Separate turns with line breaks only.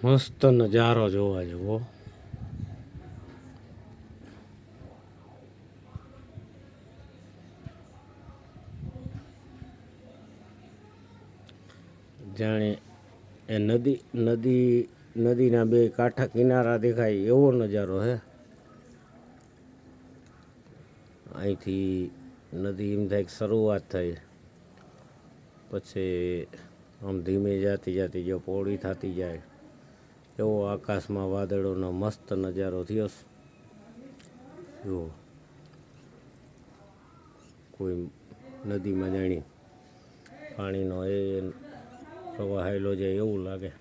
મસ્ત નજારો જોવા જેવો. જાણે એ નદીના બે કાંઠા કિનારા દેખાય એવો નજારો હે. અહીંથી નદી એમ થાય શરૂઆત થઈ, પછી આમ ધીમે જાતી જાતી જો પહોળી થતી જાય એવો આકાશમાં વાદળોનો મસ્ત નજારો થયો. જો કોઈ નદીમાં જાણી પાણીનો એ પ્રવાહ આવેલો જાય એવું લાગે.